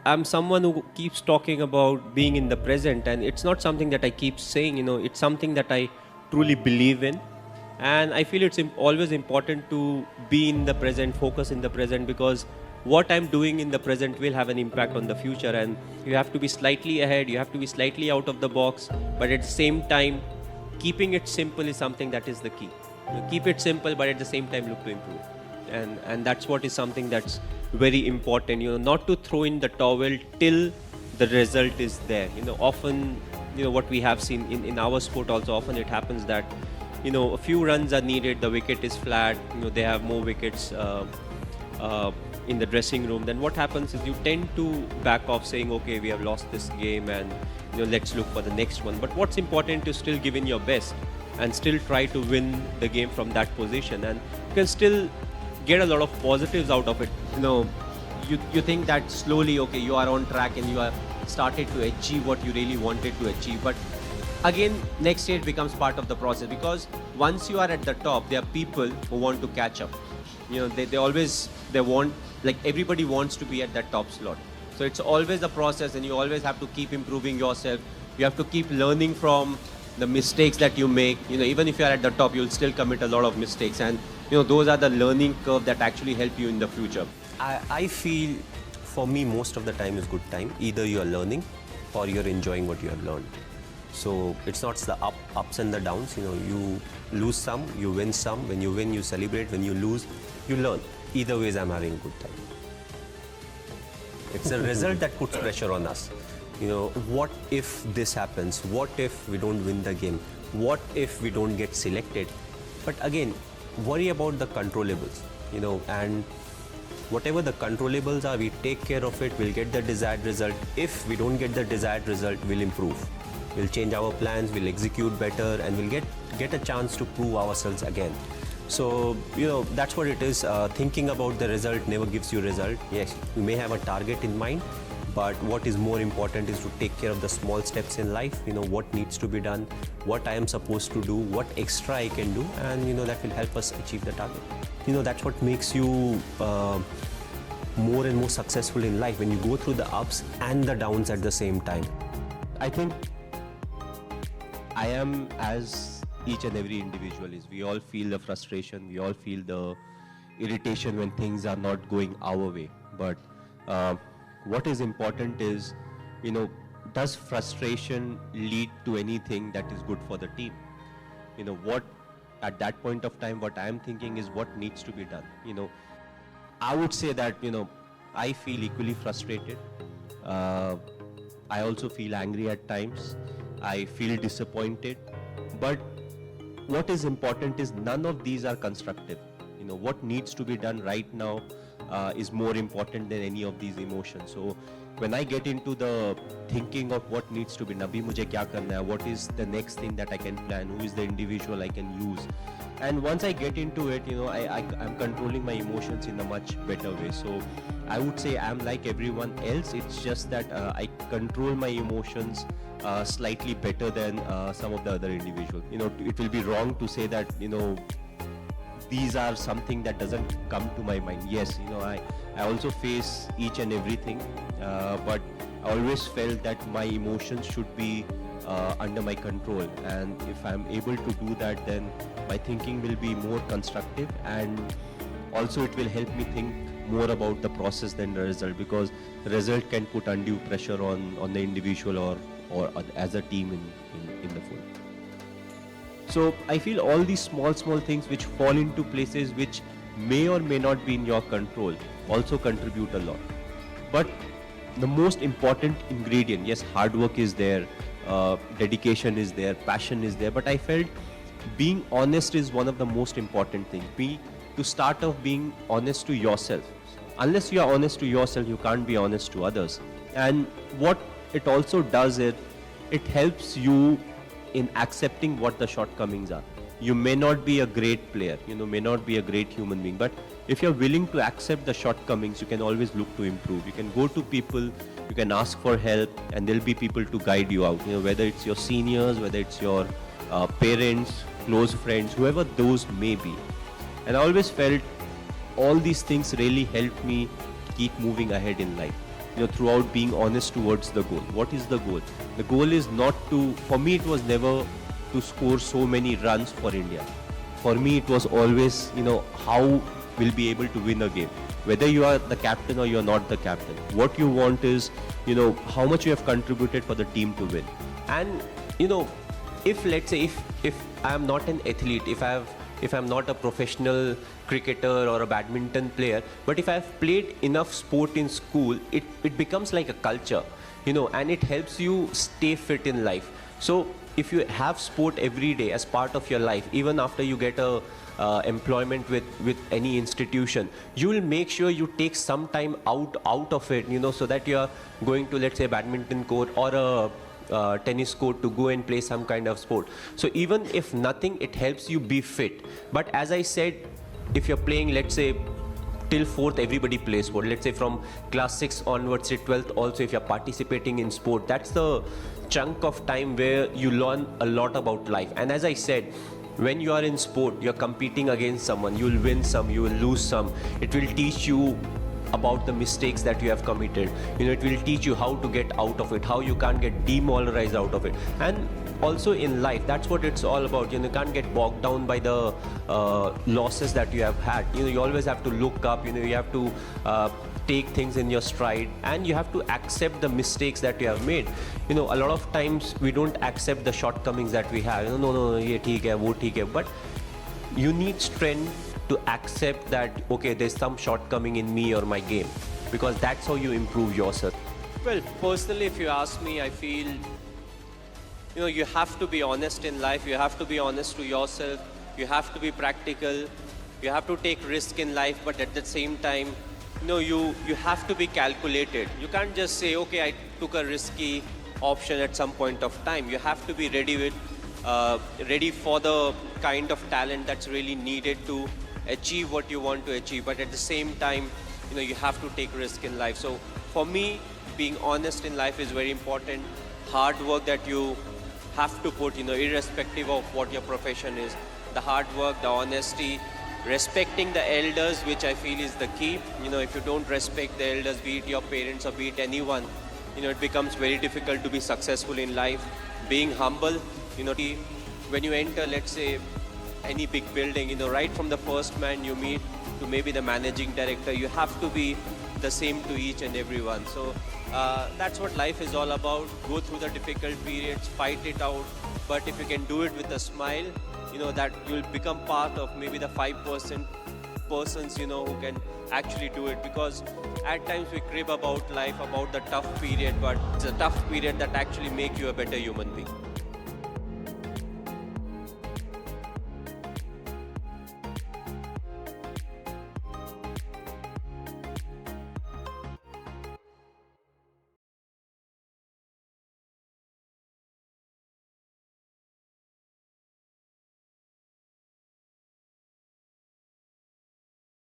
I'm someone who keeps talking about being in the present, and it's not something that I keep saying, it's something that I truly believe in. And I feel it's always important to be in the present, focus in the present, because what I'm doing in the present will have an impact on the future. And you have to be slightly ahead, you have to be slightly out of the box, but at the same time, keeping it simple is something that is the key. Keep it simple, but at the same time, look to improve. And that's what is something that's very important, not to throw in the towel till the result is there. Often, what we have seen in our sport also, often it happens that, a few runs are needed, the wicket is flat, they have more wickets in the dressing room. Then what happens is you tend to back off, saying, okay, we have lost this game, and let's look for the next one. But what's important is still give in your best and still try to win the game from that position, and you can still get a lot of positives out of it. You think that slowly, okay, you are on track and you are started to achieve what you really wanted to achieve. But again, next stage becomes part of the process, because once you are at the top, there are people who want to catch up. They want, like, everybody wants to be at that top slot. So it's always a process, and you always have to keep improving yourself. You have to keep learning from the mistakes that you make. Even if you are at the top, you'll still commit a lot of mistakes, and those are the learning curve that actually help you in the future. I feel for me most of the time is good time. Either you're learning or you're enjoying what you have learned. So it's not the ups and the downs. You lose some, you win some. When you win, you celebrate. When you lose, you learn. Either ways, I'm having a good time. It's a result that puts pressure on us. What if this happens? What if we don't win the game? What if we don't get selected? But again, worry about the controllables, and whatever the controllables are, we take care of it, we'll get the desired result. If we don't get the desired result, we'll improve. We'll change our plans, we'll execute better, and we'll get a chance to prove ourselves again. So, that's what it is. Thinking about the result never gives you result. Yes, you may have a target in mind, but what is more important is to take care of the small steps in life. What needs to be done, what I am supposed to do, what extra I can do, and that will help us achieve the target. That's what makes you more and more successful in life, when you go through the ups and the downs at the same time. I think I am as each and every individual is. We all feel the frustration, we all feel the irritation when things are not going our way. But what is important is, does frustration lead to anything that is good for the team? What at that point of time, what I am thinking is what needs to be done. I would say that, I feel equally frustrated. I also feel angry at times. I feel disappointed. But what is important is none of these are constructive. What needs to be done right now is more important than any of these emotions. So when I get into the thinking of what needs to be, Nabi mujhe kya karna hai, what is the next thing that I can plan, who is the individual I can use, and once I get into it, I'm controlling my emotions in a much better way. So I would say I'm like everyone else. It's just that I control my emotions slightly better than some of the other individuals. It will be wrong to say that these are something that doesn't come to my mind. Yes, I also face each and everything, but I always felt that my emotions should be under my control, and if I'm able to do that, then my thinking will be more constructive, and also it will help me think more about the process than the result, because the result can put undue pressure on the individual or as a team in the full. So I feel all these small things which fall into places which may or may not be in your control also contribute a lot. But the most important ingredient, yes, hard work is there, dedication is there, passion is there, but I felt being honest is one of the most important things. To start off, being honest to yourself. Unless you are honest to yourself, you can't be honest to others. And what it also does is, it helps you in accepting what the shortcomings are. You may not be a great player, may not be a great human being, but if you're willing to accept the shortcomings, you can always look to improve. You can go to people, you can ask for help, and there'll be people to guide you out. Whether it's your seniors, whether it's your parents, close friends, whoever those may be. And I always felt all these things really helped me keep moving ahead in life. throughout being honest towards the goal. What is the goal? The goal is not to, for me it was never to score so many runs for India. For me it was always, how we'll be able to win a game. Whether you are the captain or you're not the captain. What you want is, how much you have contributed for the team to win. And if let's say if I am not an athlete, if I'm not a professional cricketer or a badminton player, but if I've played enough sport in school, it becomes like a culture, and it helps you stay fit in life. So if you have sport every day as part of your life, even after you get a employment with any institution, you will make sure you take some time out of it, so that you are going to, let's say, badminton court or a tennis court to go and play some kind of sport. So even if nothing, it helps you be fit. But as I said, if you're playing, let's say, till 4th everybody plays sport, let's say from class 6 onwards to 12th also, if you're participating in sport, that's the chunk of time where you learn a lot about life. And as I said, when you are in sport, you're competing against someone, you will win some, you will lose some. It will teach you about the mistakes that you have committed. It will teach you how to get out of it, how you can't get demoralized out of it. And also in life, that's what it's all about. You can't get bogged down by the losses that you have had. You always have to look up. You have to take things in your stride, and you have to accept the mistakes that you have made. A lot of times we don't accept the shortcomings that we have. No, ye theek hai, wo theek hai. But you need strength to accept that, okay, there's some shortcoming in me or my game, because that's how you improve yourself. Well, personally, if you ask me, I feel, you have to be honest in life. You have to be honest to yourself. You have to be practical. You have to take risk in life, but at the same time, you have to be calculated. You can't just say, okay, I took a risky option at some point of time. You have to be ready for the kind of talent that's really needed to achieve what you want to achieve. But at the same time, you have to take risk in life. So for me, being honest in life is very important. Hard work that you have to put, irrespective of what your profession is. The hard work, the honesty, respecting the elders, which I feel is the key. If you don't respect the elders, be it your parents or be it anyone, it becomes very difficult to be successful in life. Being humble, when you enter, let's say, any big building, right from the first man you meet to maybe the managing director, you have to be the same to each and everyone. So that's what life is all about. Go through the difficult periods, fight it out. But if you can do it with a smile, that you'll become part of maybe the 5% persons, who can actually do it. Because at times we crib about life, about the tough period, but it's a tough period that actually make you a better human being.